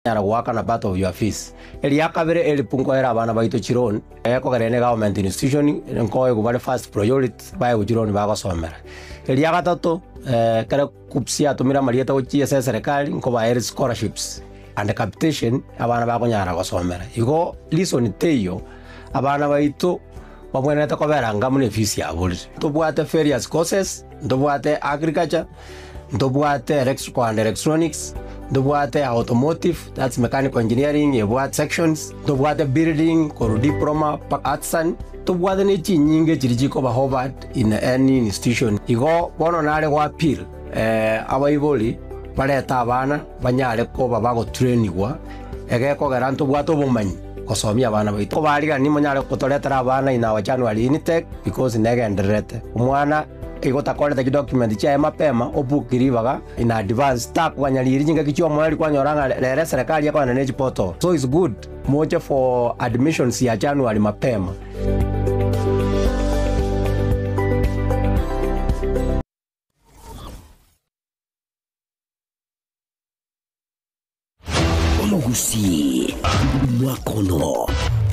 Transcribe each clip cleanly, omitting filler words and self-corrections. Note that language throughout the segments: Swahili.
Nyara gwaka na part of your fees. Eli yakabere eli punko era abana baito chironi. Eko garene government institution nkoye kubale first priority bae uchironi bago somera. Eli yakatato kare kupsia tumira marieta uchi ese serikali nko ba scholarships and capitation abana bago nyara go somera. Igo listen teyo abana baito bamweneta kobera ngamune fees ya buli. Tobwate various courses, tobwate agriculture, tobwate electrical and electronics, tobwate automotive, that's mechanical engineering, tobwate sections, tobwate building, koro diploma, artisan, tobwate nechi nyinge chirijiko ba Harvard in any institution. Igo bono nare wa appeal abaiboli baleta abana banyare ko babago trainingwa egeko garanto bwato bumanyi kosomia abana baito ko bariga ni monyare kutoletera abana ina wa January intake because negenderete umwana igota koleta document cha mapema obukiribaga in advance tak wanyaliri jinga kichwa mwali kwanyoranga lere serikali yako na neji portal, so it's good moja for admissions ya January mapema. Omogusi mwakono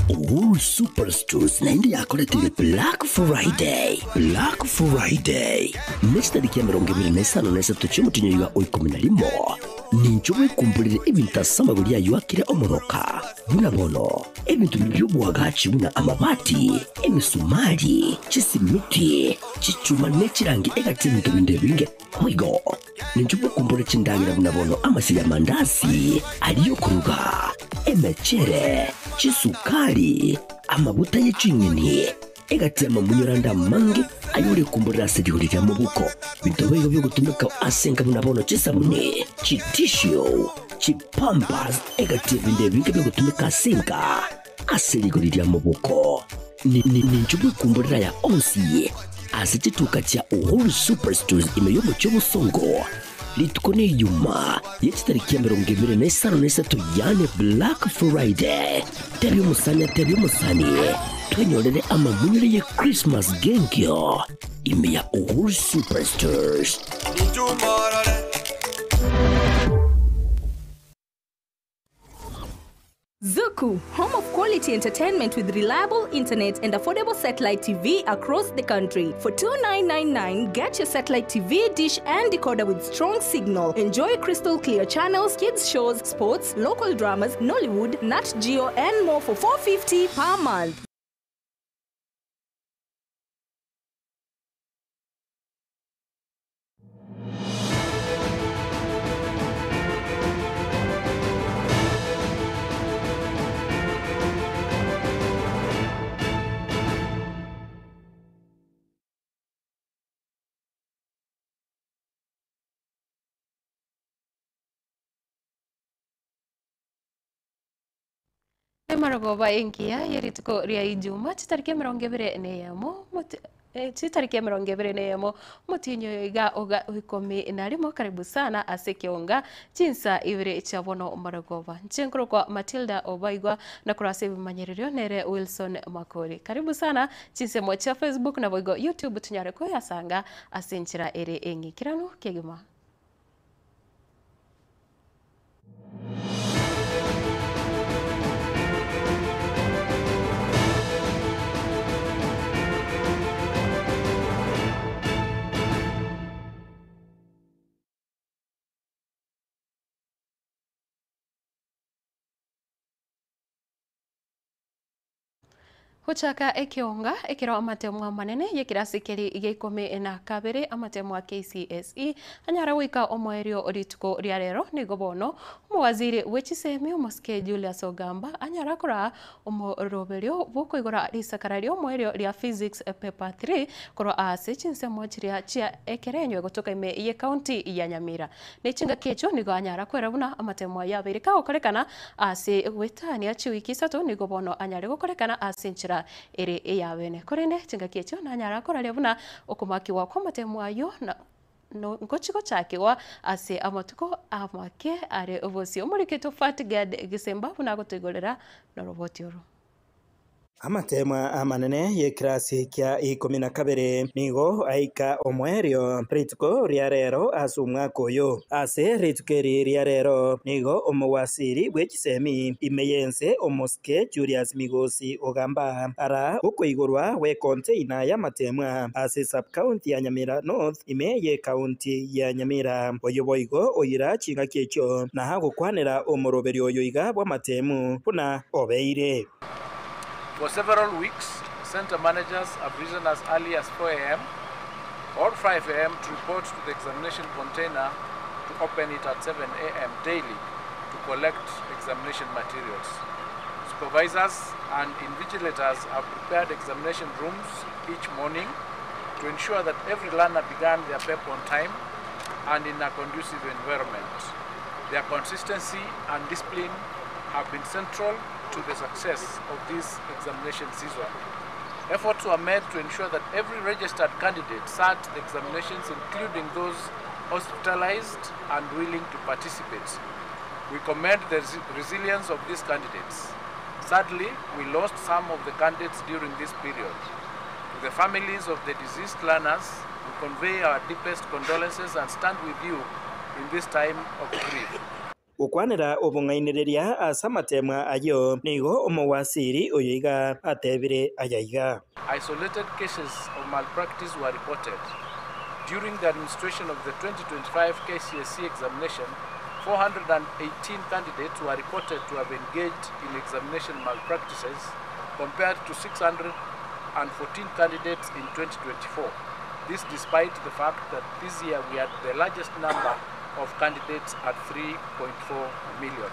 Uhuru Superstores na indi yakoretire Black Friday. Black Friday nesta dikia merongevile nesano nesa tuchimutinyo yuwa oikominalimo ninchowe kumbulire ibinta samagulia yuwa kire omoroka buna bono ebintu biyobu wagachi buna amabati emisumari chisimiti chichuma nechirangi egati bintu binde binge mwigo ninchowe kumbulire chindangira buna bono amasi ya mandasi aliyo kuruga emechere chisukari amabuta yechinyeni egati ya mamunyuranda mangi ayuri kumbura sedihuri ya mubuko bintobe yo gutumika asenga bunabono chisabune chitishio chipampas egati binde binge byo gutumika asenga aseriguri ya mubuko ni njubu kumburira ya onsi asitituka cha Uhuru Superstores imeyobo cy'obusongo litukone yuma yetariki ya 2023 yane Black Friday tebi musani twenyorere amamunyure ye Christmas gengyo ime ya Uhuru Superstores. Zuku, home of quality entertainment with reliable internet and affordable satellite TV across the country. For $29.99, get your satellite TV dish and decoder with strong signal. Enjoy crystal clear channels, kids shows, sports, local dramas, Nollywood, Nat Geo, and more for $4.50 per month. Maragoba enkia yeritiko ria ijuma chitarike merongevere neyamo chitarike merongevere neyamo mutinyo iga oga uikomi inalimo karibu sana asekionga chinsa ivire chabono Maragoba nchenkro kwa Matilda Obaigwa na kurase bimanyererio nere Wilson Makori karibu sana chinse mocha Facebook na boigo YouTube tunyare ko yasanga asenchira ere engi kirano kegima. Huchaka ekionga ekiro amatemo manene yekirasi keri igeikome na kabere amatemo KCSE anyara wika omwerio orituko riarero nigobono umwaziri wechisemi umoske Julius Ogamba anyara kora umoroberio buko igora risakarario omwerio ria physics paper 3 koro ase chinsemo chiria chia ekerenywe gotoka ime ye county ya Nyamira nechinga kecho nigo anyara kwera buna amatemo yabirika okorekana ase wetani achiwiki sato nigobono anyara gokorekana ase nchira ere eyabene korene chinga kecho na nyara koralia buna okumaki wa kwamatemu ayo na no ngochiko chake wa ase amatuko amake are obosi omuriketo Fatgad Gisemba buna gotegolera na roboti oru Amatema amanene ye kirasi kya 12 nigo aika omwerio rituko ria rero ase omwaka oyo ase ritukeri ria rero nigo omowasiri bw'ekisemi imeyense omosike Julius Migosi ogamba ara okoigorwa we container y'amatemwa ase sub-county ya Nyamira North ime ye county ya Nyamira oyo boigo oyira chinga kyecho na gokwanera omoroberi oyo iga bw'amatemu buna obeire. For several weeks, center managers have risen as early as 4 a.m. or 5 a.m. to report to the examination container to open it at 7 a.m. daily to collect examination materials. Supervisors and invigilators have prepared examination rooms each morning to ensure that every learner began their prep on time and in a conducive environment. Their consistency and discipline have been central to the success of this examination season. Efforts were made to ensure that every registered candidate sat the examinations, including those hospitalized and willing to participate. We commend the resilience of these candidates. Sadly, we lost some of the candidates during this period. To the families of the deceased learners, we convey our deepest condolences and stand with you in this time of grief. Ukwanira obungainireria asamatemwa ayo nigo omowasiri oyiga atebire ayayiga. Isolated cases of malpractice were reported. During the administration of the 2025 KCSE examination, 418 candidates were reported to have engaged in examination malpractices compared to 614 candidates in 2024. This despite the fact that this year we had the largest number of candidates at 3.4 million.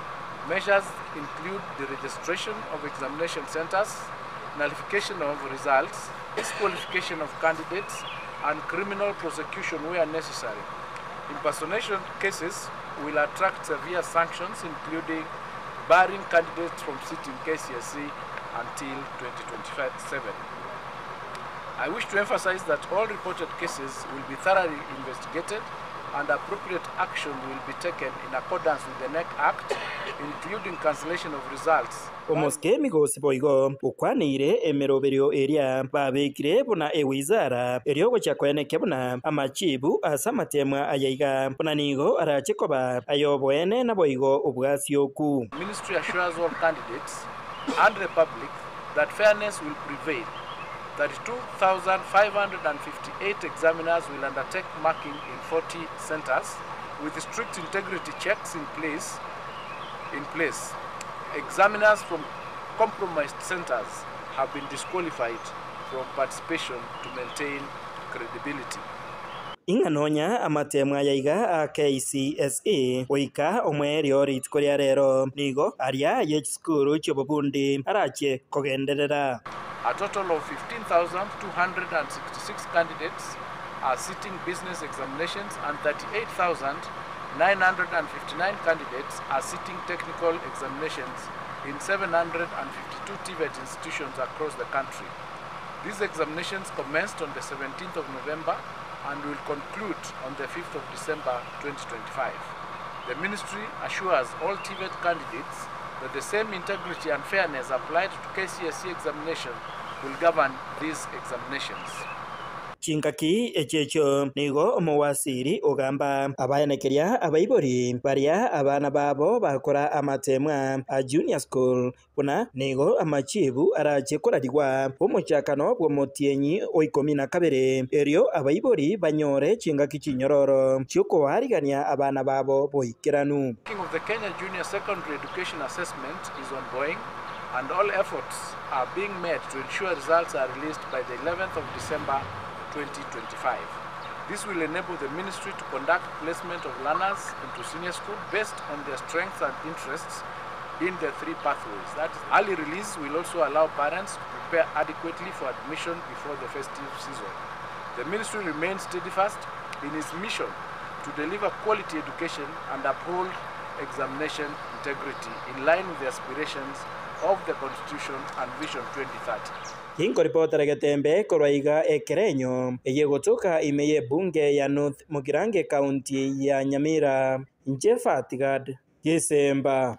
Measures include the registration of examination centers, nullification of results, disqualification of candidates, and criminal prosecution where necessary. Impersonation cases will attract severe sanctions, including barring candidates from sitting KCSE until 2027. I wish to emphasize that all reported cases will be thoroughly investigated and appropriate action will be taken in accordance with the NEC Act, including cancellation of results. Omoske Migosi boigo ukwanire emeroberio eria babekire buna ewizara eriogo chakwene buna amachibu asamatemwa ayayiga buna nigo arachekoba ayobwene na boigo obwasioku. Ministry assures all candidates and the public that fairness will prevail. 32,558 examiners will undertake marking in 40 centers with strict integrity checks in place. Examiners from compromised centers have been disqualified from participation to maintain credibility. Inganonya amatemwa yayiga a KCSE oika omwerio rituko ria rero nigo aria yechskuru chobobundi arache kogenderera. A total of 15,266 candidates are sitting business examinations and 38,959 candidates are sitting technical examinations in 752 TVET institutions across the country. These examinations commenced on the 17th of November and will conclude on the 5th of December 2025. The Ministry assures all TVET candidates that the same integrity and fairness applied to KCSE examination will govern these examinations. Chinkaki echecho nigo omowasiri ogamba abayenekeria abaibori baria abana babo bakora amatemwa a junior school buna nigo amachibu arache korarigwa omochakano bw'omotienyi o 12 erio abaibori banyore chinkaki chinyororo chioko harigania abana babo boikeranu. Of the Kenya Junior Secondary Education Assessment is ongoing and all efforts are being made to ensure results are released by the 11th of December 2025. This will enable the ministry to conduct placement of learners into senior school based on their strengths and interests in the three pathways. That is, early release will also allow parents to prepare adequately for admission before the festive season. The ministry remains steadfast in its mission to deliver quality education and uphold examination integrity in line with the aspirations of the Constitution and Vision 2030. Hinko ripota Getembe korwaiga ekerenyo eyegotoka imeye bunge ya North Mugirange County ya Nyamira Njefatigad Yesemba.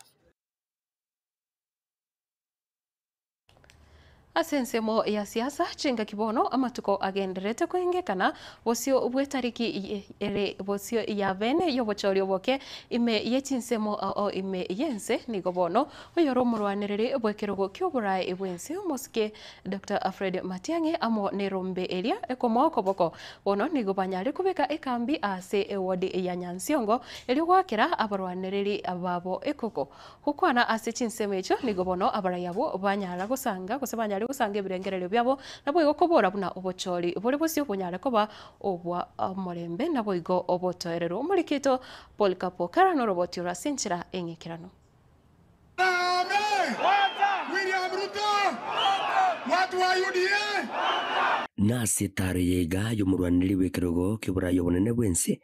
asensemo ya siasa chinga kibono amatuko agenderete kuhingekana bosio bwetariki ere bosio ya bene yobochori oboke ime yechinsemo o ime yense nigobono oyoro murwaniriri bwekerogo kyobura ebwense moske Dr. Alfred Matiang'i amo nerombe eria ekomo koboko bono nigobanyare kubeka ekambi ase ewodi ya Nyansiongo elio gwakera abarwaniriri ababo ekoko hukwana ase chinsemo echo nigobono abarayabo banyara gusanga gusabanyare gusanga ebirengerero byabo nabo igokobora buna obochori buri bosio bunyare koba obwa morembe nabo igo obotoerero omurikito Polkapo Karano roboti rasinchira engekirano. William Ruto! Watu wa UDA! Nasi tari yega yomurwaniri wekirogo kibura yobonene bwense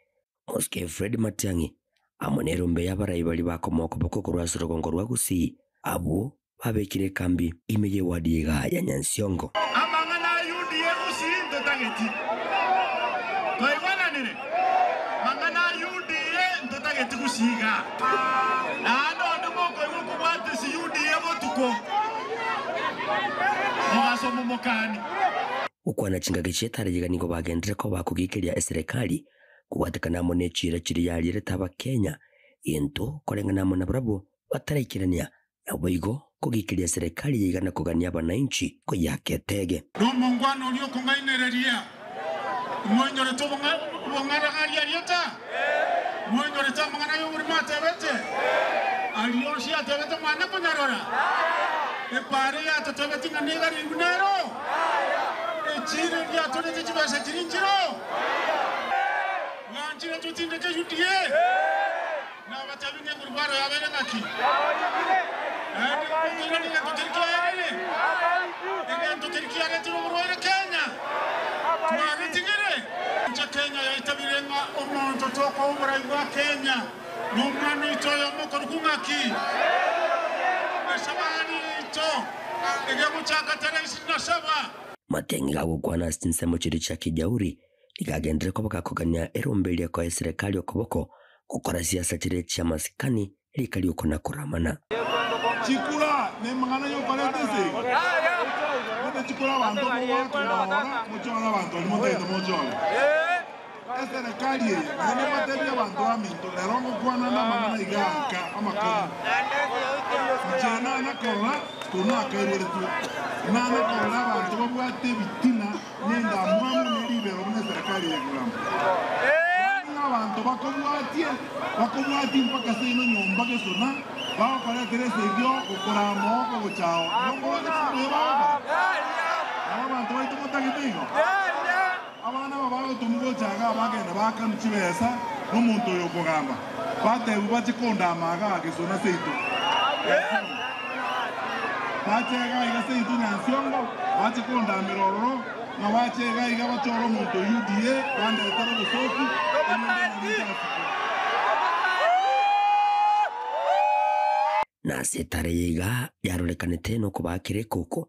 moske Fred Matiang'i amonerombe y'abarayi bali bakomoko boko kurwasiro gongorwa gusi abo babekire kambi imeye wadiega ya Nyansiongo. Amangana UDA gusi ndotageti. Toiwana nene. Mangana UDA ndotageti gusiga. Ano ndumoko yukubwate si UDA botuko. Mwasomo mokani. Ukwana chinga gichetare yega nigo bagendere ko bakugikiria eserikali kuwatekana mone chira chiri yalire taba Kenya into kolengana mona brabo bataraikirania na boigo kugikiria serikali yigana kugania bananchi ko yaketege Mungwano ulio kungainereria mwenye to bongara gari arieta mwenye to mangana yo mata bete alioshi atebete mwana kunyarora e pare ya totebete nganiga ringunero e chire ya totete chibasa chirinjiro wanjira tutinde ke jutie na batabinge kurbaro ya bere ngaki Kenya yaitabirenga omuntu toko oburayi bwa Kenya n'umwana itoyo mukuru kungaki eshabani ito egemu chakatara 27 Matiang'i gagukwana sinsemo chiri cha kijauri igagendere ko bakakugania erombelia kwa serikali okoboko gukora siasa chiri cha masikani likali ukona kuramana chikura ne mangana yo paretese ne chikura bantu bawora muchona bantu ni mutendo muchona serikali ne materia bantu aminto lerongo kwana na mangana igaka amakoni jana na kola kuna akairere tu na kola bantu babwate bitina nenda mwamu ne libero ne serikali ya gulamba abantu bakobwati mpaka sino nyomba kesona bao para teresa ibyo ukora moko buchao ngo ngisibe baba abantu baito mutagitigo abana baba tumugo chaga bagenda bakamchibesa n'umuntu yo kugamba bate bachikonda amaga kesona seito bachega igaseito Nyansiongo bachikonda miroro na bachega igabachoro muntu UDA bande etero busoku na setare yiga yarorekanete no kubakire koko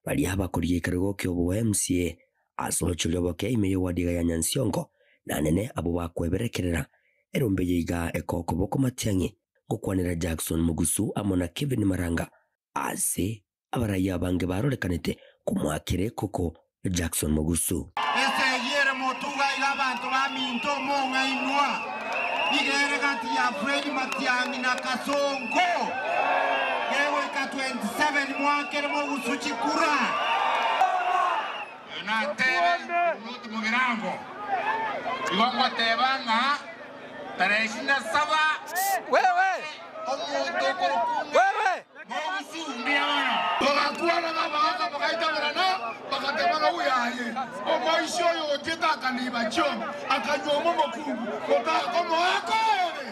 bali abakuriye karugo kyobo MCA asolochulyo boke imeyo wadiga ya Nyansiongo na nene abo bakweberekerera erombe yiga ekoko boko Matiang'i gukwanira Jackson Mugusu amona Kevin Maranga ase abaraya bange barorekanete kumwakire koko Jackson Mugusu esegere motuga ilabantu baminto monga inwa igere kati ya Fred Matiang'i na Kasongo yewe ka 27 mwakere Mugusu chikura na tebe unuti mugirango iwango tebanga tarehe 27 wewe omuntu kurukunga wewe Mugusu ndia bagakuana baba bagaita no bagatemanga uyaye omaisho yo teta nibacho akanyomo mokungu komo akore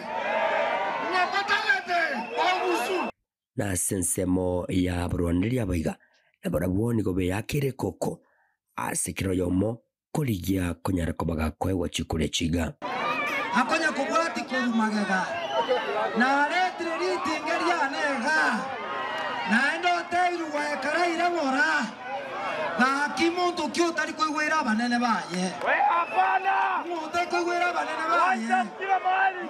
ngapatagete Mugusu na sensemo ya Brwaneli abaiga na barabwoni gobe yakire koko asikiro yomo koligia konyara kobaga kwewa chikule chiga akonya kubwati kurumagega na retreriti ngeria nega na endo teiru wa karaira mora na kimuntu kyo tari koigwira banene baye we apana muto koigwira banene baye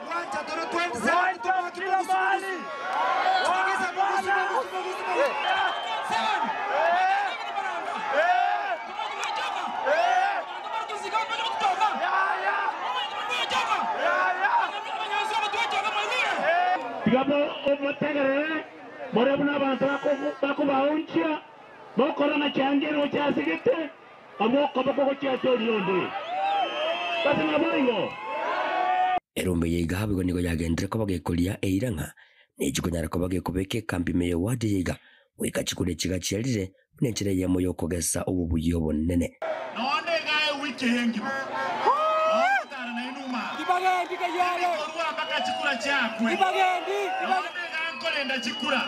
wacha toro 27 tumakira mali Morabuna abantu bakubaunchia bokora na chanjero cha sigete amoko bako cha toriyondo basi naboigo erombe yiga habigo nigo yagendere ko bagekulia eiranga nejikunyara ko bagekubeke kambi meyo wadi yiga wika chikure chiga chirire nenchire ya moyo kogesa ububuyo bonene nonde gae wiki hengi tara na inuma Ibagendi kayale ruwa baka chikura chakwe Ibagendi nonde gankolenda chikura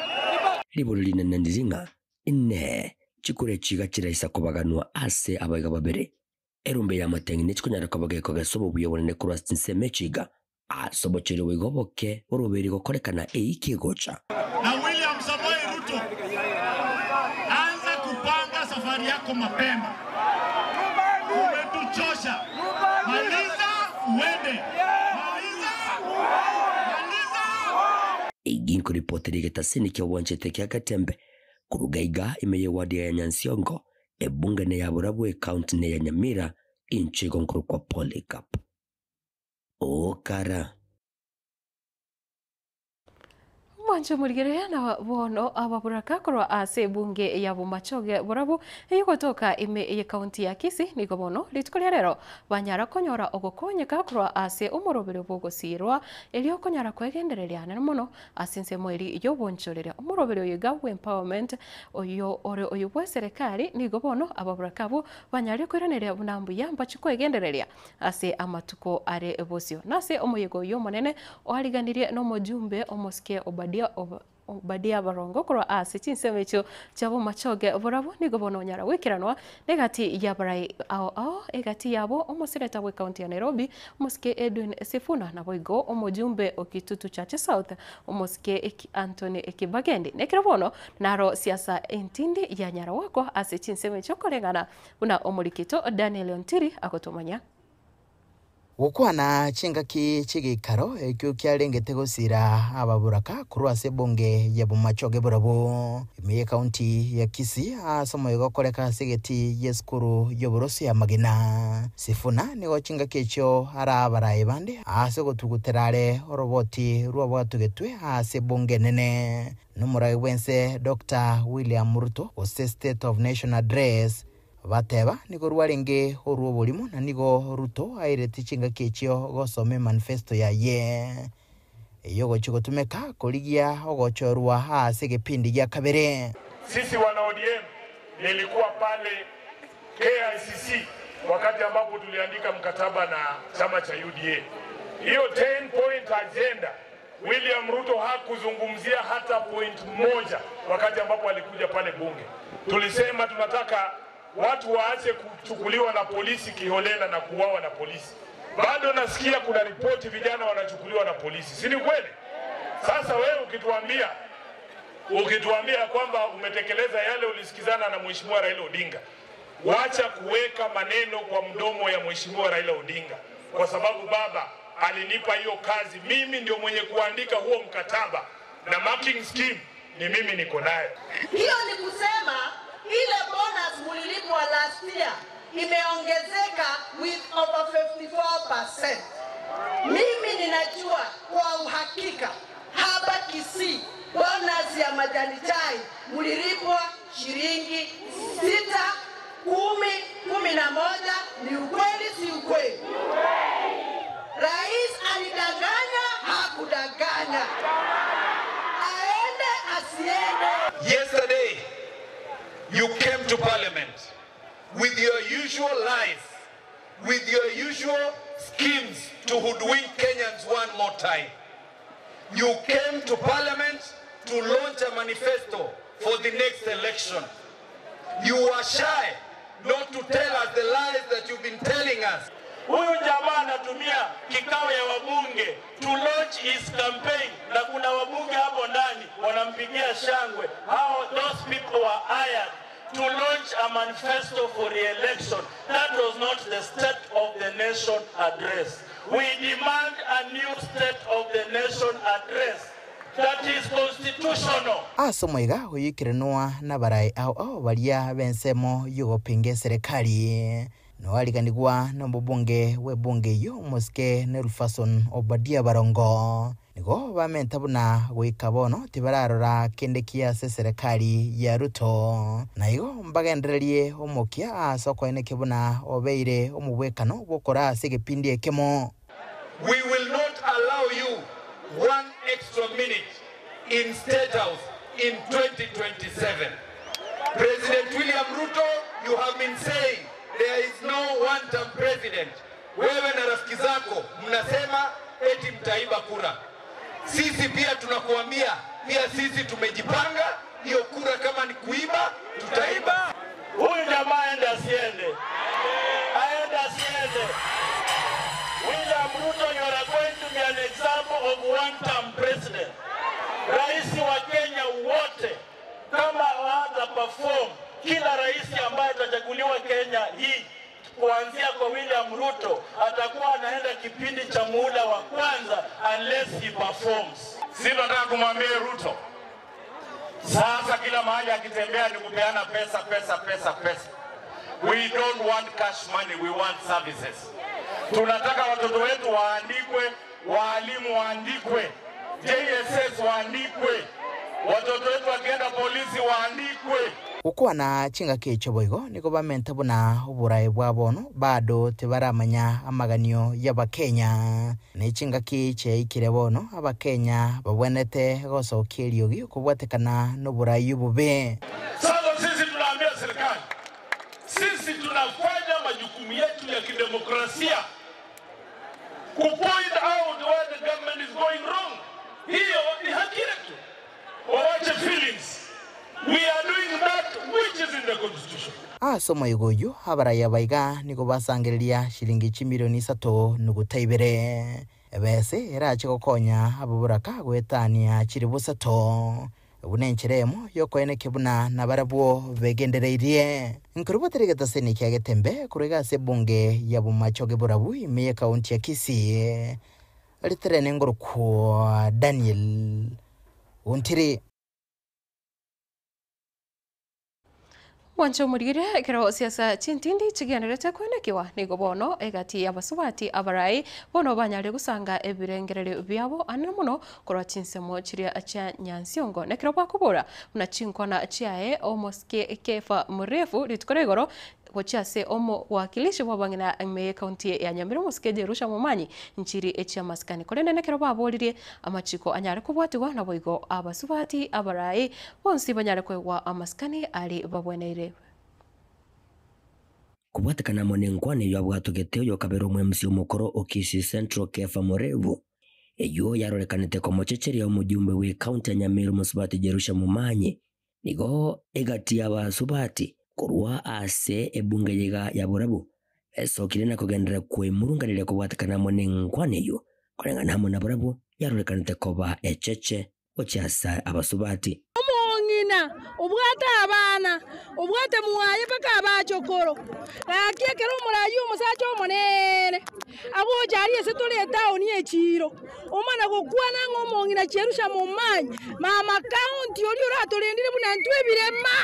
libolo linene ndizinga ine chikure chiga chiraisa kubaganwa ase abaga babere erombe ya matengi nechikunyara ko bagekogesa ububuyo bonene kurwasti semechiga asobochero wigoboke urubiri gokorekana eikigocha na William Samoei Ruto anza kupanga safari yako mapema. Umetuchosha. Maliza uende. Maliza. igin ko ripoteri getasini kya wanchete kya Katembe kurugaiga imeye wadi ya Nyansiongo ebunga ne yaburabwe county ne ya Nyamira inchigo nkuru kwa Polycarp okara Mwanjo muligerea na bono ababuraka korwa ase bunge ya Bumachoge burabu yugotoka ime ye county ya Kisii niko bono litukolia rero banyara konyora ogokonyeka korwa ase umurobero bogosirwa elio konyara kwegendereria na mono asinse mweri yo bonchorera umurobero yiga empowerment oyo ore oyo bwa serikali niko bono ababuraka bo banyari kweranera bunambu yamba chikwegendereria ase amatuko are ebosio nase omoyego yo monene ohaliganirie no mojumbe omoske Obadia Barongo korwa ase chinsemecho cha Bumachoge burabu nigo bono nyara wikiranwa negati ya barai ao egati yabo omosereta we county ya Nairobi omoske Edwin Sifuna na boigo omojumbe okitutu cha South omoske Anthony Kibagendi nekira bono naro siasa entindi ya nyara wako ase chinsemecho kolengana una omulikito Daniel Ontiri akotomanya Gukwana chingaki chigikaro ekyo kyalengete gosira ababuraka kurwase bonge ya Bumachoge burabo imiye county ya Kisii asomo yokoreka segeti yeskuru yoborosi ya Magina Sifuna nigo chingaki echo ara baraye bande ase gotuguterare oroboti rwabwatugetwe ase bonge nene numurayi wense Dr. William Ruto o State of Nation Address bateba nigo rwarenge oruo bolimo na nigo Ruto aireti chinga kechio gosome manifesto ya ye yogo chigotumeka koligia ogochorwa ase gepindi gya kabere. Sisi wana ODM nilikuwa pale KICC wakati ambapo tuliandika mkataba na chama cha UDA. Hiyo 10 point agenda William Ruto hakuzungumzia hata point moja wakati ambapo alikuja pale bunge. Tulisema tunataka watu waache kuchukuliwa na polisi kiholela na kuuawa na polisi. Bado nasikia kuna ripoti vijana wanachukuliwa na polisi. Si ni kweli? Sasa wewe ukituambia kwamba umetekeleza yale ulisikizana na Mheshimiwa Raila Odinga, wacha kuweka maneno kwa mdomo ya Mheshimiwa Raila Odinga, kwa sababu baba alinipa hiyo kazi. Mimi ndio mwenye kuandika huo mkataba na marking scheme ni mimi niko nayo. Hiyo ni kusema ile bonus mulilipwa last year imeongezeka with over 54%. Mimi ninajua kwa uhakika hapa Kisii bonus ya majani chai mulilipwa shilingi 6, 10, 11. Ni ukweli si ukweli? Rais alidanganya hakudanganya? Aende asiende? Yesterday you came to parliament with your usual lies, with your usual schemes to hoodwink Kenyans one more time. You came to parliament to launch a manifesto for the next election. You were shy not to tell us the lies that you've been telling us. Huyu jamaa anatumia kikao ya wabunge to launch his campaign, na kuna wabunge hapo ndani wanampigia shangwe. Those people were hired to launch a manifesto for re-election. That was not the State of the Nation address. We demand a new State of the Nation address that is constitutional. Asomoiga uyikirenwa na barai au balia bensemo yugopinge serikali. No aliganigwa na mbunge we bunge yo moske Nelfason Obadia Barongo nigo bamenta buna gwika bono tibararora kende kia serikali ya Ruto na igo mbagendererie omokia asoko eneke buna obeire omubwekano gukora segepindi ekemo. We will not allow you 1 extra minute in State House in 2027. President William Ruto, you have been saying there is no one-term president. Wewe na rafiki zako mnasema eti mtaiba kura. Sisi pia tunakuambia, pia sisi tumejipanga, hiyo kura kama ni kuiba, tutaiba. Huyu jamaa aenda asiende. Aenda asiende. William Ruto, you are going to be an example of one-term president. Rais wa Kenya wote kama hata perform, kila rais ambaye atachaguliwa Kenya hii kuanzia kwa William Ruto atakuwa anaenda kipindi cha muda wa kwanza unless he performs. Sisi tunataka kumwambia Ruto, sasa kila mahali akitembea ni kupeana pesa. We don't want cash money, we want services. Tunataka watoto wetu waandikwe, walimu waandikwe, JSS waandikwe, watoto wetu wakienda polisi waandikwe. Ukwa na chinga kecho boigo niko bamenta buna oburai bwa bono bado tebaramanya amaganio y'Abakenya ne chinga kiche ikire bono Abakenya babwenete gosokiriogi kubwatekana n'oburai bube. Sasa sisi tunaambia serikali, sisi tunafanya majukumu yetu ya kidemokrasia kupoint out where the government is going wrong. Hiyo ni haki yetu. Wawache feelings. We are doing that which is in the constitution. Somo igoyo abaraya baiga niko basangereria shilingi milioni 3 nugutaibere ebese erache gokonya ababuraka gwetania chiribusato ubunencheremo yoko eneke buna nabarabwo begendereirie nkurubaterega seni kyagetembe kurega sebunge ya Bumachoge burabu imeye kaunti ya Kisii alitrene ngoro kwa Daniel Untiri. Wancho murire kero siasa chintindi chigianerete kwenekiwa nigo bono egati abasubati abarai bono banyare gusanga ebirengerere byabo anamuno korwa chinsemo chiria acha nyansiongo nekero bakubura una chinkona chiae omoske kefa murefu litkoregoro gochase omo wakilishi wabangina me county ya Nyamira muskeje rusha mumanyi nchiri echa maskani kolene nekero babolire amachiko anyare kubwatigwa na boigo abasubati abarai bonsi banyare kwegwa amaskani ali babweneire kubwatikana monengwane yabwatugete yo kabero mwemsi umukoro Okisi Central Kefa Morevu eyo yarorekanite ko mochecheria omujumbe we county ya Nyamira musubati Jerusha mumanyi nigo egati abasubati kurwa ase ebunge yega ya Burabu esokire na kugendera kwe murunganire kubwatikana monengwane yo kurengana hamwe na Burabu yarorekanite koba echeche okyasa abasubati omongina obwata abana obwate muwaye paka abachokoro akiekero omurayi omusacha omonene agojari ase tole town echiro omana gokwana ng'omongina Jerusha mumanyi mama county oli oratolendire buna ntwebirema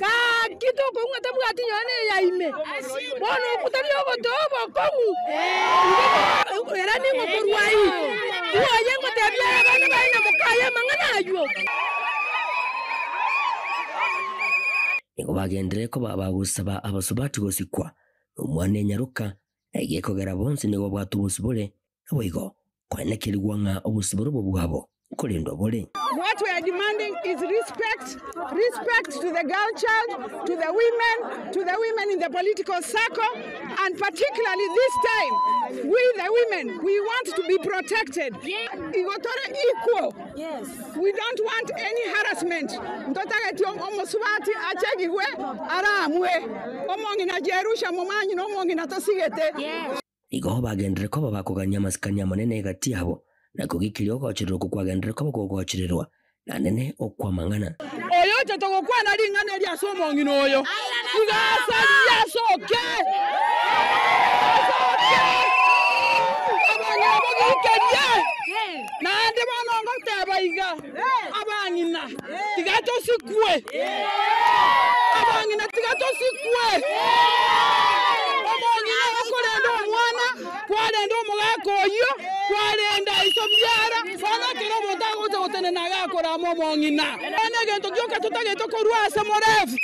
kakitoko ng'ata bwati nyone yaime bono okutari ogotobo kongu era ningo kurwai uoye ngotebya abana baina mukaye mang'ana ayo nigo bagendere ko babagusaba abasubati gosikwa umwane nyaruka egekogera bonse nigo bwatubusubule aboigo kwenekirwa nga obusuburu bwabo kulindwa bole. What we are demanding is respect to the girl child, to the women in the political circle, and particularly this time, we the women, we want to be protected. Equal. Yes. We don't want any harassment. Ndotagati omusubati achegigwe aramwe. Omongina Jerusha mumanyi nomongina tosigete. Igo bagendere ko babakuganya maskanya manene gati yabo nakugikiri okochiriro kukwagendere ko bokochirirwa nanene okwamangana oyo tetogokwana lingana lya somongino oyo igasa yasoke abanyabo gikeje nande banongo tebaiga abangina tigato sikwe abangina tigato sikwe omongina okolendo omwana kwalendo omugako oyo Marenda isobyara bana kero botago totene naga kora momongina ene gento kyoka totageto korwasa morefu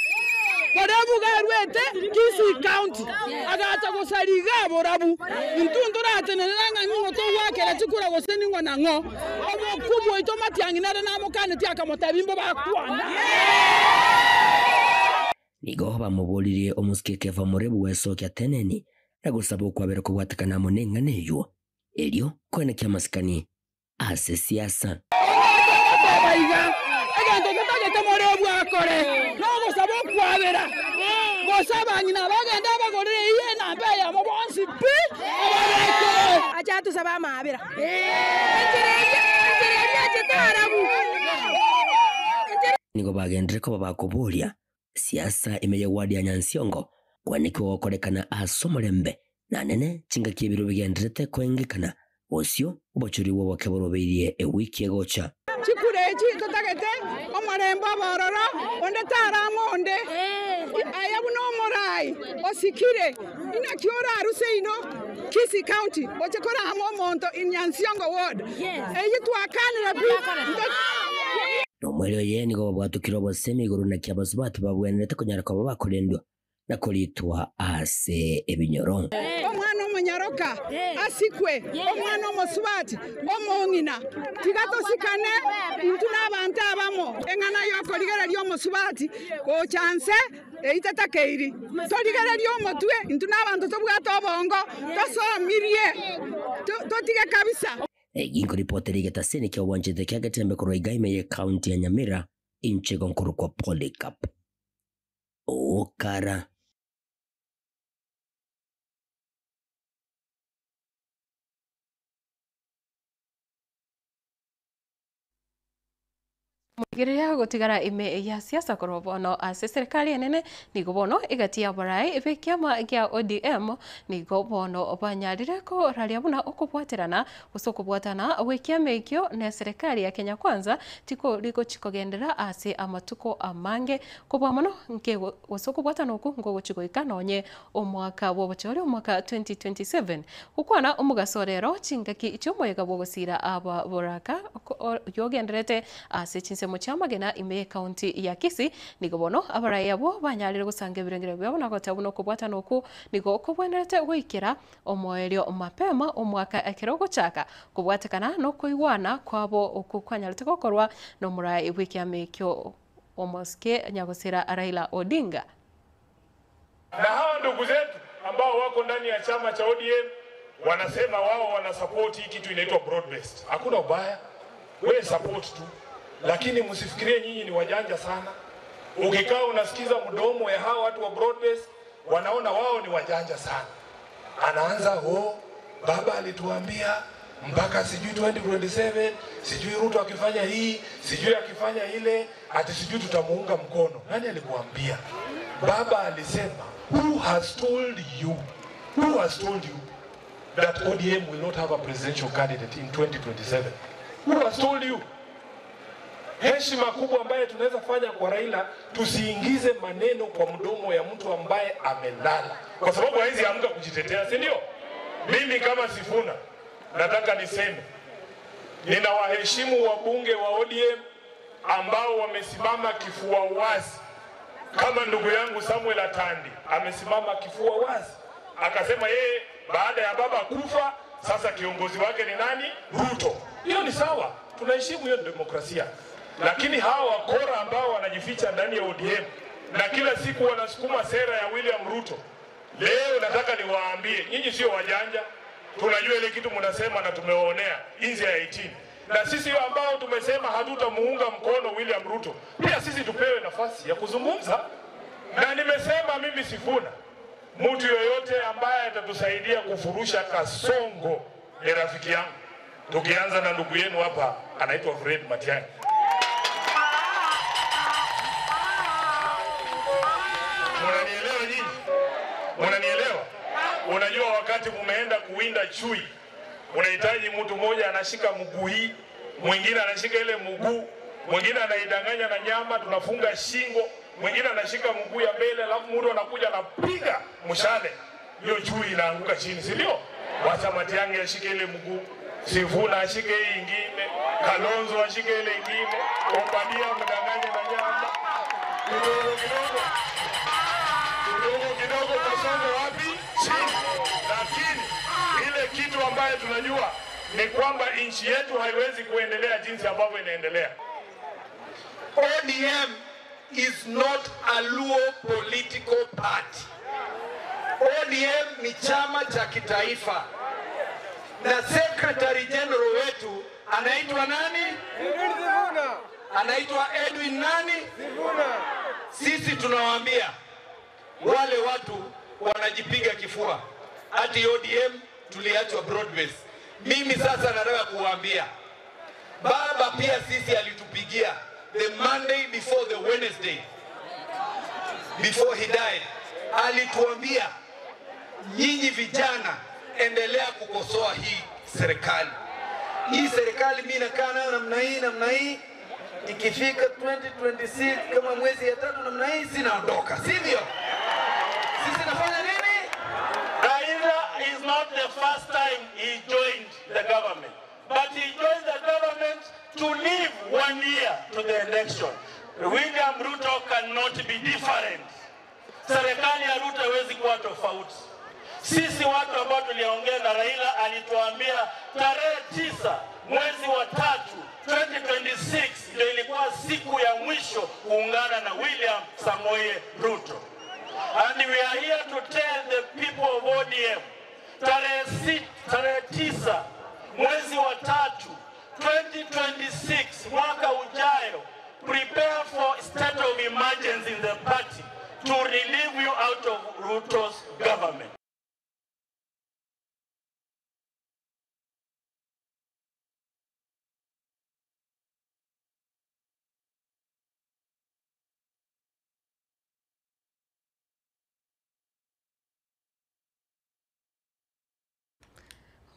Borabu garwete Kisii County agacha gusariga borabu ntundu ratenenanga nyingo to wakera tikura goseningo nango obo kubwo itomatiangina na mukane tiaka motabimbo bakwana nigo bamuburirie omusikeke va murebu wesokia teneni na gusaba kwabera kubwatakana munenga neyo elio kwene kya maskani ase siasa baiga agento totagete morebu akore no gusaba kwabera gosaba nyina bagenda bagorere iye na mbeya mo bonsi pi abareke acha tusaba mabera nigo bagendere ko bakuburia siasa imeye wadi ya Nyansiongo kwanikiwa wakorekana asomolembe na nene chinga kibiro bigenderete kwengekana osio ubachuri wo wakeboroberie ewiki egocha chikurechi totagete omorembo bororo onde taramonde ayabu no morai osikire ina kiora aruse ino Kisii County ochekora amo monto in Nyansiongo ward eyi twakanira bi no mwelio ye nigo babwatukiro bosemi iguru na kyabasubatu babwenete kunyara kwa babakurendo na kolitwa ase ebinyoro omwana omunyaroka asikwe omwana omusubati omongina tigatosikane intu n'abantu abamo engana yoko ligera lyomusubati ochanse eitatakeiri toligera lyomotwe intu n'abantu tobwata obongo tosomirie totige kabisa Ginko ripoteri getaseni kia wanjete kia getembe kuro igaime ye county ya Nyamira inchego nkuru kwa Polycarp Okara Mugiria gutigara ime ya siasa korobono ase serikali enene nigo bono igatia barai ibe kiama kia ODM nigo bono banyarire ko raria buna okubwaterana usokubwatana wekiama ikyo na serikali ya Kenya Kwanza tiko liko chikogendera ase amatuko amange kubwa mono nke usokubwatana oku ngo gochikoika nonye omwaka wobochori omwaka 2027 ukwana omugasorero chingaki ichomoyega bogosira aba boraka yogenderete ase chinse muchamagena ime county ya Kisii nigo bono abaraya bo banyarire gusanga ebirengero byabo nagotabu no kubwata noku nigo kubwenerete gwikira omwerio mapema omwaka ekirogo chaka kubwatekana no kuiwana kwabo okukwanyarite gokorwa no murai wikiame kyo omoske nyagosera Raila Odinga na hawa ndugu zetu ambao wako ndani ya chama cha ODM wanasema wao wanasupport hii kitu inaitwa broad based. Hakuna ubaya, wewe support tu. Lakini msifikirie nyinyi ni wajanja sana. Ukikaa unasikiza mdomo ya hawa watu wa broad base, wanaona wao ni wajanja sana. Anaanza baba alituambia mpaka sijui 2027, sijui Ruto akifanya hii, sijui akifanya ile, ati sijui tutamuunga mkono. Nani alikuambia? Baba alisema, who has told you that ODM will not have a presidential candidate in 2027? Who has told you? Heshima kubwa ambaye tunaweza fanya kwa Raila, tusiingize maneno kwa mdomo ya mtu ambaye amelala, kwa sababu haizi amka kujitetea, si ndio? Mimi kama Sifuna nataka niseme ninawaheshimu wabunge wa ODM ambao wamesimama kifua wazi, kama ndugu yangu Samuel Atandi amesimama kifua wazi akasema yeye baada ya baba kufa sasa kiongozi wake ni nani? Ruto. Hiyo ni sawa, tunaheshimu hiyo demokrasia. Lakini hawa wakora ambao wanajificha ndani ya ODM na kila siku wanasukuma sera ya William Ruto, leo nataka niwaambie nyinyi sio wajanja. Tunajua ile kitu mnasema na tumewaonea inzi ya 18. Na sisi ambao tumesema hatutamuunga mkono William Ruto, pia sisi tupewe nafasi ya kuzungumza. Na nimesema mimi Sifuna, mtu yoyote ambaye atatusaidia kufurusha Kasongo ni rafiki yangu. Tukianza na ndugu yenu hapa anaitwa Fred Matiang'i. Unanielewa nyinyi? Unanielewa? Unajua wakati mumeenda kuwinda chui, unahitaji mtu mmoja anashika mguu hii, mwingine anashika ile mguu, mwingine anaidanganya na nyama, tunafunga shingo, mwingine anashika mguu ya mbele, alafu mtu anakuja anapiga mshale, hiyo chui inaanguka chini, si ndio? Wacha Matiang'i ashike ile mguu, Sifuna ashike hii ingine, Kalonzo ashike ile ingine, Obadia mdanganye na nyama. Kidogo kasonge wapi? Chini. Lakini ile kitu ambayo tunajua ni kwamba nchi yetu haiwezi kuendelea jinsi ambavyo inaendelea. ODM is not a Luo political party. ODM ni chama cha kitaifa. Na Secretary General wetu anaitwa nani? Edwin Sifuna. Anaitwa Edwin nani? Sifuna. Sisi tunawaambia wale watu wanajipiga kifua ati ODM tuliachwa broad base. Mimi sasa nataka kuwaambia baba pia sisi alitupigia the Monday before the Wednesday before he died. Alituambia nyinyi vijana endelea kukosoa hii serikali. Hii serikali mimi nakaa nayo namna hii ikifika 2026 kama mwezi ya 3 namna hii sinaondoka. Sivyo? Sisi nafanya nini? Raila is not the first time he joined the government, but he joined the government to live 1 year to the election. William Ruto cannot be different. Serikali ya Ruto haiwezi kuwa tofauti. Sisi watu ambao tuliongea na Raila alituambia tarehe 9 mwezi wa 3 2026 ndio ilikuwa siku ya mwisho kuungana na William Samoei Ruto. And we are here to tell the people of ODM tarehe 9 mwezi wa 3 2026 mwaka ujayo, prepare for state of emergency in the party to relieve you out of Ruto's government.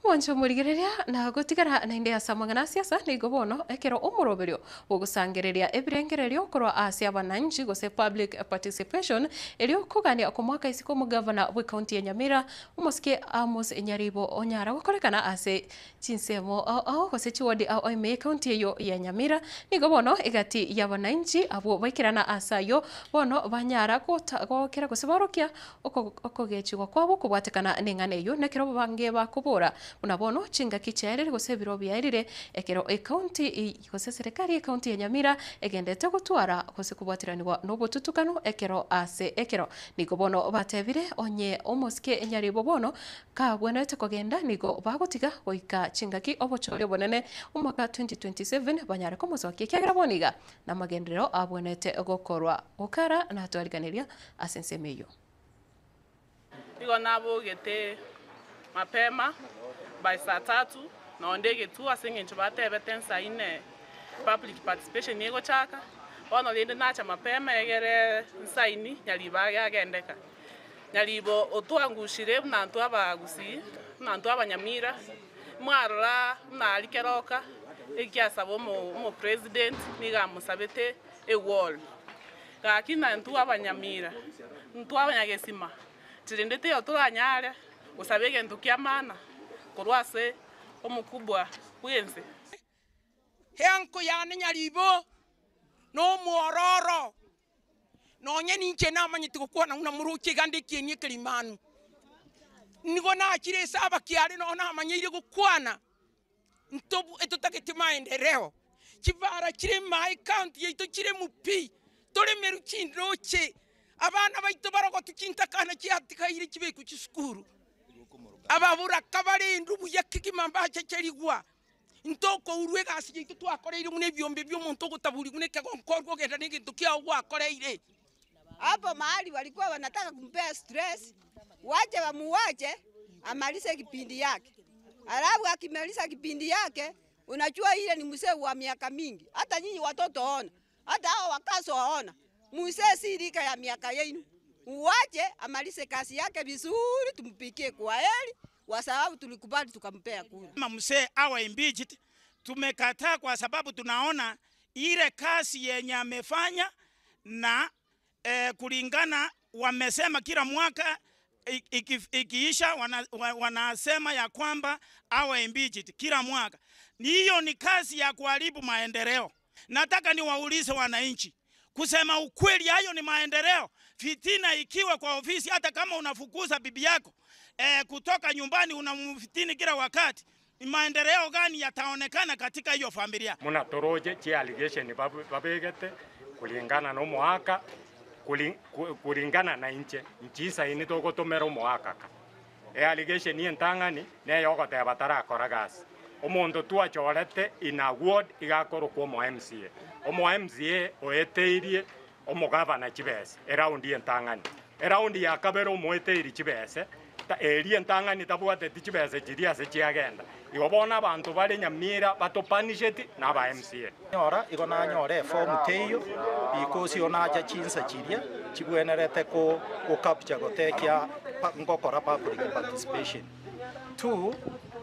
Wancho murigereria na gutigara na inde ya samangana siasa ni gobono ekero umuroberio ugusangereria ebirengererio korwa asia bananchi gose public participation elio kugania ko mwaka isiko mu governor we county ya Nyamira umosike Amos Nyaribo Onyara gukorekana ase chinsemo gose chiwadi au ime county yo ya Nyamira ni gobono igati ya bananchi abo baikirana asayo bono banyara gokera gose barokia okogechigwa kwabo kubwatekana ningane yo nekero bange bakubura unabono chinga kicherere gose biro byairire ekero county gose serikali ya county ya Nyamira egendete gutwara gose kubwatiranirwa no bututukano ekero ase ekero nigo bono batebire onye omoske Nyaribo bono ka bwenete kogenda nigo bagotiga goika chingaki obochore bonene umwaka 2027 banyare ko mozoki kyagira boniga na magendero abwenete gokorwa gukara na twariganiria asensemeyo bigo nabo gete mapema by saa 3 na ndege tu asinge nchibate betensa ine public participation yego chaka ono linde nacha mapema egere nsaini nyaliba yagendeka nyalibo otwangushire na ntu abagusi na ntu abanyamira mwarora na alikeroka ekiasabo mo president niga musabete e wall kakina ntu abanyamira ntu abanyagesima tirindete oturanyare usabege ntu kiamana korwase omukubwa wenze henko yani Nyaribo no muororo no nyeni nchena amanyiti gukwana una muruki gande kienye kilimanu nigo na akire saba kiari no na amanyire gukwana ntobu etotagete maendeleo kibara kire mai county yeto kire mupi tore meru kindroche abana baito baroko tukinta kana kiatika ire kibeku kiskuru ababura kabare ndubu yakikimamba cyacerigwa intoko urwe gasije twakoreire mune byombe byo muntu gutaburi mune kagonkorwo genda ningintu kiao gwakoreire hapo mahali walikuwa wanataka kumpea stress waje wamuwaje amalize kipindi yake. Alafu akimaliza kipindi yake unajua ile ni mzee wa miaka mingi. Hata nyinyi watoto ona, hata hao wakazo waona. Mzee si rika ya miaka yenu. Uwaje amalize kazi yake vizuri tumpikie kwa heri kwa sababu tulikubali tukampea kura. Kama mzee awe impeached tumekataa kwa sababu tunaona ile kazi yenye amefanya na kulingana wamesema kila mwaka ikiisha wanasema ya kwamba awe impeached kila mwaka. Hiyo ni kazi ya kuharibu maendeleo. Nataka niwaulize wananchi, kusema ukweli, hayo ni maendeleo? Fitina ikiwa kwa ofisi, hata kama unafukuza bibi yako kutoka nyumbani, unamfitini kila wakati, maendeleo gani yataonekana katika hiyo familia? Muna toroje chi allegation babegete kulingana no mwaka kulingana na inche nchisa ini toko tomero mwaka ka allegation ni entangani ne yoko te batara koragas omondo tu achorete ina ward igakoro kwa mo MCA oeteirie omugavana chibese eraundi entangani eraundi ya kabero moeteiri chibese eri entangani tabwate tichibese chiria se chiagenda igobona abantu bari nyamira batopanisheti na ba MCA nyora igona nyore form teyo ikosi onaja chinsa chiria chibwenerete ko capture gotekia ngokora public participation 2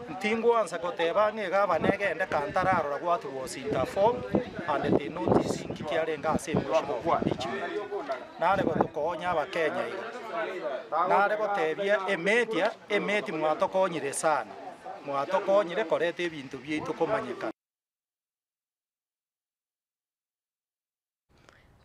ntingo ansa goteba ngega banegende kantararo what was interformed and the notice kikiarenga ase emotional impeachment nare gotukonya abakenya nare gotebia emeti mwatokonyire sana mwatokonyire korete ebintu byitu komanyeka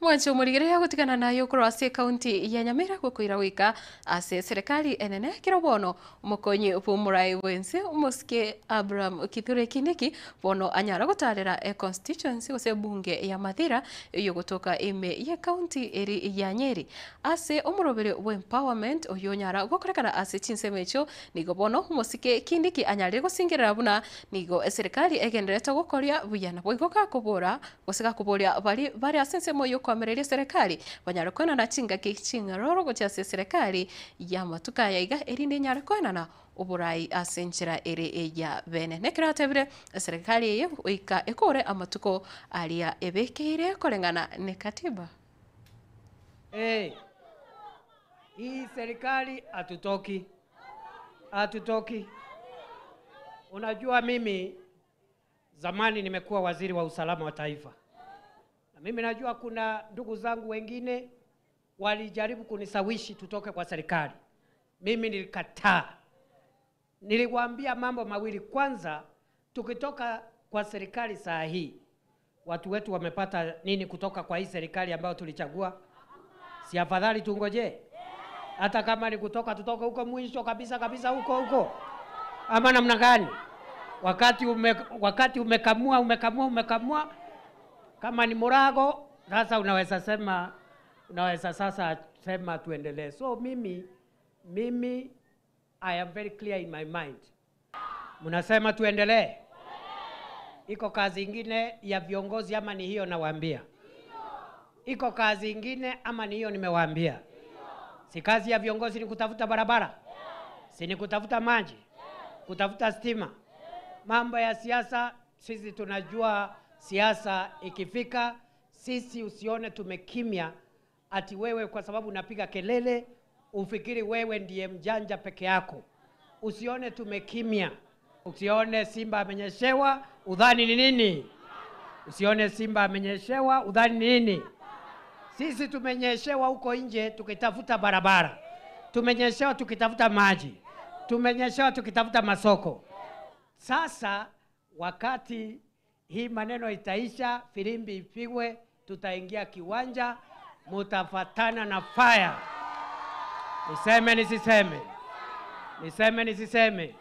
mwancho murigire gutigana nayo kurwase county ya Nyamira gukwira wika ase serikali enene kirobono umukonyi upumurai wense umuske Abraham Kithure Kindiki bono anyara gutarira constituency ose bunge ya Mathira iyo gutoka ime ya county eri ya Nyeri ase umurobere wa empowerment oyo nyara gukorekana ase chinsemecho nigo bono umuske Kindiki anyari gusingirira buna nigo serikali egendereta gukoria buyana boigoka kubora gusika kuboria bari asense moyo kwamereria serikali banyarukona na chinga kichinga roro gocha serikali ya matuka yaiga erinde nyarukona na uburai asenjira ere ya bene nekratebire serikali ye uika ekore amatuko alia ebekeire kolengana ne katiba. Hii serikali atutoki. Unajua mimi zamani nimekuwa waziri wa usalama wa taifa. Na mimi najua kuna ndugu zangu wengine walijaribu kunisawishi tutoke kwa serikali. Mimi nilikataa. Niliwaambia mambo mawili. Kwanza, tukitoka kwa serikali saa hii, watu wetu wamepata nini kutoka kwa hii serikali ambayo tulichagua? Si afadhali tungoje? Hata kama ni kutoka tutoke huko mwisho kabisa huko. Ama namna gani? Wakati umekamua kama ni Murago sasa unaweza sasa sema tuendelee. So mimi I am very clear in my mind. Mnasema tuendelee. Iko kazi ingine ya viongozi ama ni hiyo nawaambia? Iko kazi ingine ama ni hiyo nimewaambia? Si kazi ya viongozi ni kutafuta barabara? Si ni kutafuta maji? Kutafuta stima? Mambo ya siasa sisi tunajua. Siasa ikifika, sisi usione tumekimya ati wewe kwa sababu unapiga kelele ufikiri wewe ndiye mjanja peke yako. Usione tumekimya. Usione simba amenyeshewa udhani ni nini? Usione simba amenyeshewa udhani ni nini? Sisi tumenyeshewa huko nje tukitafuta barabara. Tumenyeshewa tukitafuta maji. Tumenyeshewa tukitafuta masoko. Sasa wakati hii maneno itaisha, filimbi ipigwe, tutaingia kiwanja, mutafatana na fire. Niseme.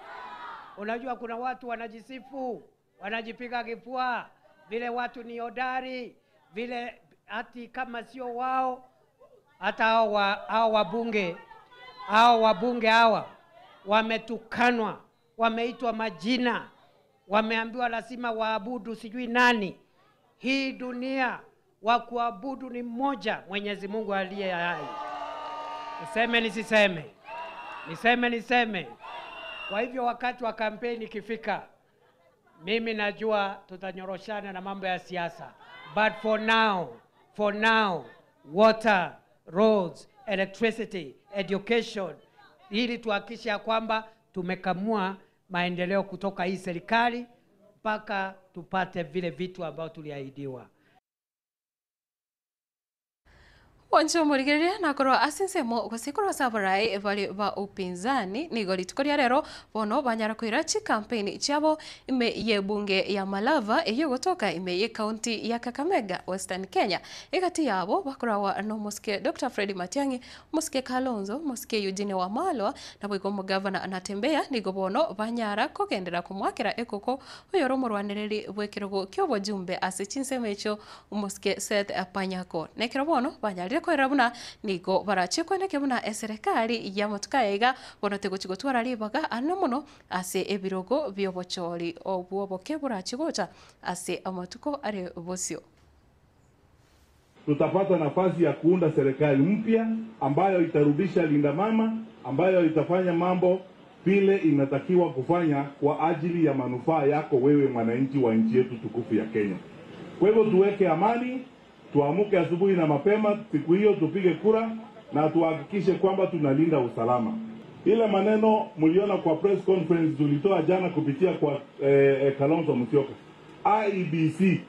Unajua kuna watu wanajisifu, wanajipiga kifua, vile watu ni hodari, vile hati kama sio wao, hata hao wabunge hawa wametukanwa, wameitwa majina, wameambiwa lazima waabudu sijui nani. Hii dunia wa kuabudu ni mmoja, Mwenyezi Mungu aliye hai. Niseme. Kwa hivyo wakati wa kampeni ikifika, mimi najua tutanyoroshana na mambo ya siasa. But for now, water, roads, electricity, education, ili tuhakikishe kwamba tumekamua maendeleo kutoka hii serikali mpaka tupate vile vitu ambavyo tuliahidiwa. Wancho murigereria na korwa asinsemo gusikorwa sabarai bali ba upinzani nigo litukoria rero bono banyara kwira chi campaign chabo ime ye bunge ya Malava iyo gotoka ime ye county ya Kakamega Western Kenya igati yabo bakorawa no muske Dr. Freddy Matiang'i muske Kalonzo muske Eugene Wamalwa na bwigo mugavana anatembea nigo bono banyara kogendera kumwakira ekoko oyoro murwaniriri bwekirogo kyobo jumbe asichinsemecho muske Seth Panyako nekero bono banyarire kwera buna nigo barachekwa neke buna serikali ya mutukaiga bono tegukigotwara ribaga ano muno ase ebirogo byobochori obwoboke burachigocha ase amatuko are bosio. Tutapata nafasi ya kuunda serikali mpya ambayo itarudisha linda mama, ambayo itafanya mambo vile inatakiwa kufanya kwa ajili ya manufaa yako wewe mwananchi wa nchi yetu tukufu ya Kenya. Kwa hivyo tuweke amani, tuamuke asubuhi na mapema siku hiyo, tupige kura na tuhakikishe kwamba tunalinda usalama. Ile maneno mliona kwa press conference tulitoa jana kupitia kwa Kalonzo Musyoka, IEBC,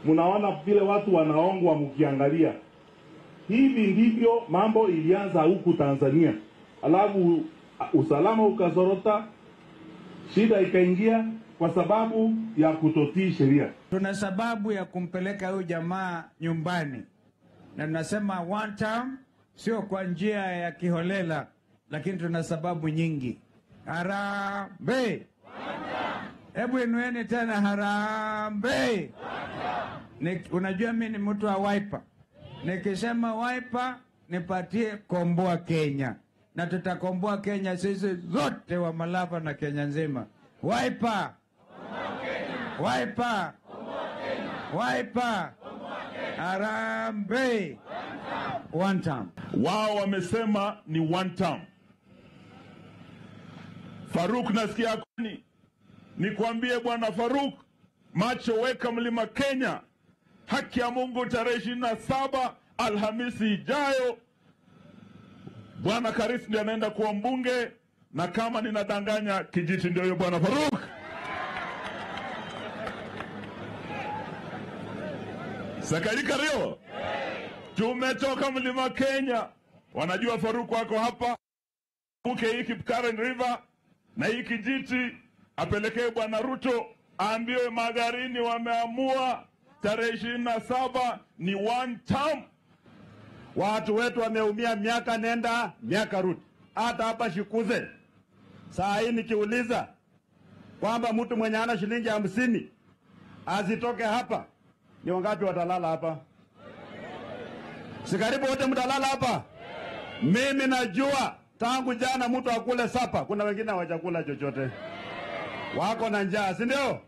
mnaona vile watu wanaongwa mkiangalia. Hivi ndivyo mambo ilianza huku Tanzania. Alafu usalama ukazorota, shida ikaingia kwa sababu ya kutotii sheria. Tuna sababu ya kumpeleka huyu jamaa nyumbani. Na tunasema one term, sio kwa njia ya kiholela, lakini tuna sababu nyingi. Harambee! Hebu inueni tena harambee! Unajua mimi ni mtu wa Wiper. Nikisema Wiper, nipatie komboa Kenya. Na tutakomboa Kenya sisi zote wa Malava na Kenya nzima. Wiper! Wiper! Wiper! Harambee! One term. Wao wamesema ni one term. Faruk, nasikia kwani? Nikwambie bwana Faruk, macho weka mlima Kenya. Haki ya Mungu tarehe 27 Alhamisi ijayo. Bwana Karisi ndiye anaenda kuwa mbunge, na kama ninadanganya kijiti ndio huyo bwana Faruk. Sakarika rio. Tumetoka mlima Kenya. Wanajua Faruk wako hapa. Buke hiki Karen River na hii kijiti apelekee bwana Ruto, aambiwe Magarini wameamua tarehe 27 ni one term. Watu wetu wameumia miaka nenda miaka rudi. Hata hapa Shikuze saa hii nikiuliza kwamba mtu mwenye ana shilingi 50 azitoke hapa, ni wangapi watalala hapa? Si karibu wote mtalala hapa. Mimi najua tangu jana mtu akule sapa, kuna wengine hawajakula chochote, wako na njaa, si ndio?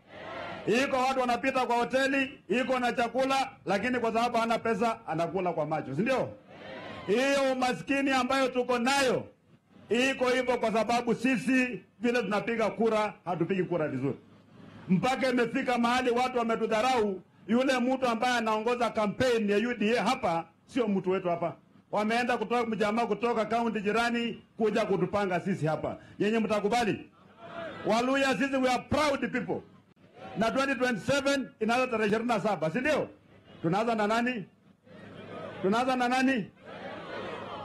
Iko watu wanapita kwa hoteli, iko na chakula, lakini kwa sababu hana pesa anakula kwa macho, si ndio? Hiyo umaskini ambayo tuko nayo iko hivyo kwa sababu sisi vile tunapiga kura hatupigi kura vizuri. Mpaka imefika mahali watu wametudharau. Yule mtu ambaye anaongoza kampeni ya UDA hapa sio mtu wetu hapa. Wameenda kutoka mjamaa kutoka kaunti jirani kuja kutupanga sisi hapa. Yenye mtakubali? Waluya sisi we are proud people. Na 2027 inaanza tarehe 27, si ndio? Tunaanza na nani? Tunaanza na nani?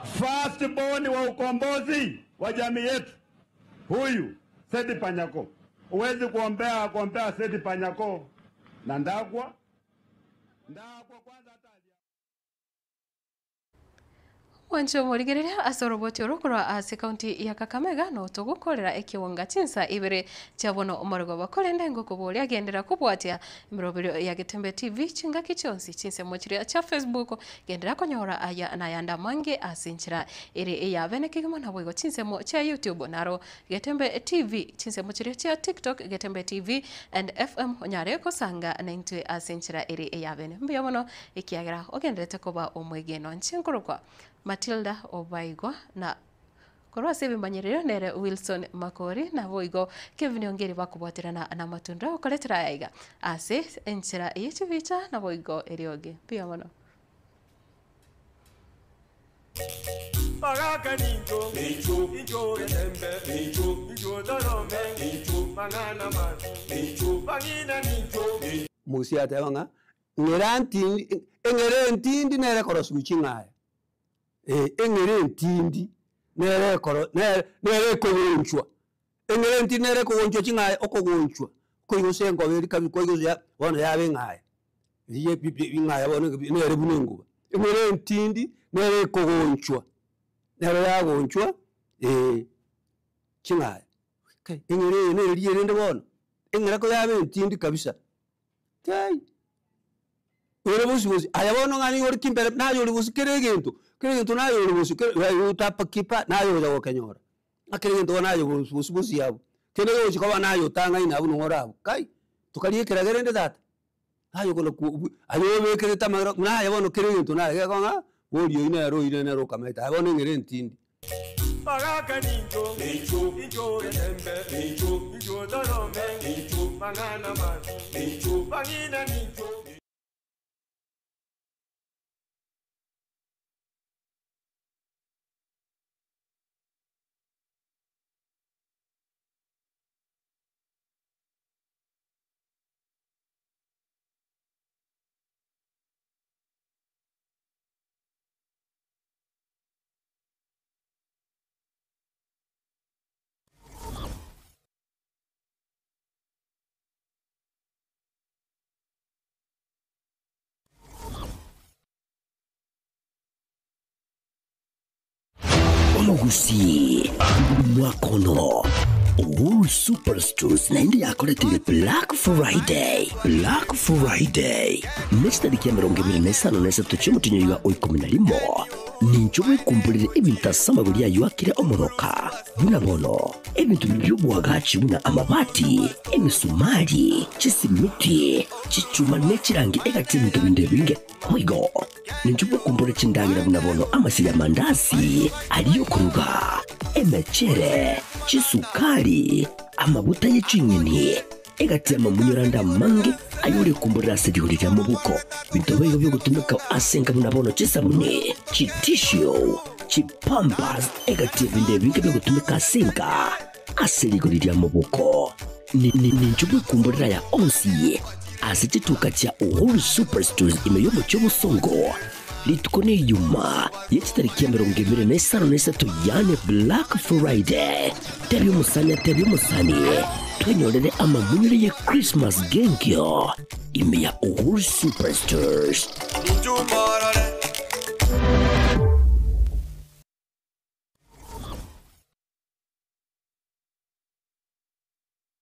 First born wa ukombozi wa jamii yetu. Huyu Seth Panyako. Uwezi kuombea Seth Panyako na Ndagwa. Kwanza Wancho murigereria asoroboti orokora ase county ya Kakamega no tugukorera ekiwonga chinsa ibere chabono omorogo bakorende ngokuboria gendera kubwatia imirobero ya Getembe TV chinga kichonsi chinse mochiria cha Facebook gendera konyora aya na yanda mange asinchira ere ya bene kigimo na bwego chinse mo cha YouTube naro Getembe TV chinse mochiria cha TikTok Getembe TV and FM onyare kosanga na intwe asinchira ere ya bene mbiyomono ikiagira ogenderete koba omwegeno nchinkurukwa Matilda Obaigwa na korwa sebe mbanyerero nere Wilson Makori na boigo Kevin Ongeri bakubwatirana na matunda okoletera yaiga ase enchira yichivicha na boigo erioge pia mono Baraka ninjo ninjo Getembe ninjo dorome ninjo manana man ninjo bangina ninjo musia tewanga ngeranti engere ntindi nere korosguchi ngaye engere ntindi nere koro nere kogonchwa engere ntindi nere kogonchwa chinga okogonchwa ko yose ngo beri kabi ko yose ya bona yabe ngaya iye pipi ngaya bona nere bunengo engere ntindi nere kogonchwa nere yagonchwa chinga kai engere nere liye nende bona engere ko yabe ntindi kabisa kai ore busi ayabona ngani ori kimbere nayo ori busi keregento nayo ori busi utapa kipa nayo jago kenyora akeregento nayo busi yabo kenego chikoba nayo tanga ina abu ngorabo kai tukaliye keragerende data nayo kono ayo bekere tamagra nayo bono keregento nayo konga ori ina ro kameta abone ngere ntindi Baraka ninjo, ninjo remembe, ninjo dorome, ninjo mangana man, ninjo bangina ninjo. Omugusi Mwakono Wool Superstores naindi yakoletile Black Friday. Next tariki ya 25 cy'umutinyo wa 11 ninjobwe kumbulire ibintu asama buri yayakire omoroka bunabono ebintu by'ubwagaci buna amabati emisumari chisimiti chichuma nechirangi egatinto bindebinge oigo ninjobwe kumbulire chindangira bunabono amasi ya mandasi aliyo kuruga emechere chisukari amabuta y'icinyeni egatema munyuranda mange ayuri kumbulira sedihurira mu buko bitobeyo byo gutumika asenga bunabono chisamune chitisho chipampas egative ndebinge byo gutumika asenga aserigurira mu buko ninjubwe kumbulira ya onsiye asitituka cha Wool Superstores imeyobo cy'obusongo litukone yuma yechitariki ya 25 yane Black Friday tebyo musani twenyolere amamunyire ye Christmas gengyo ime ya Wool Superstores. Ninjo marare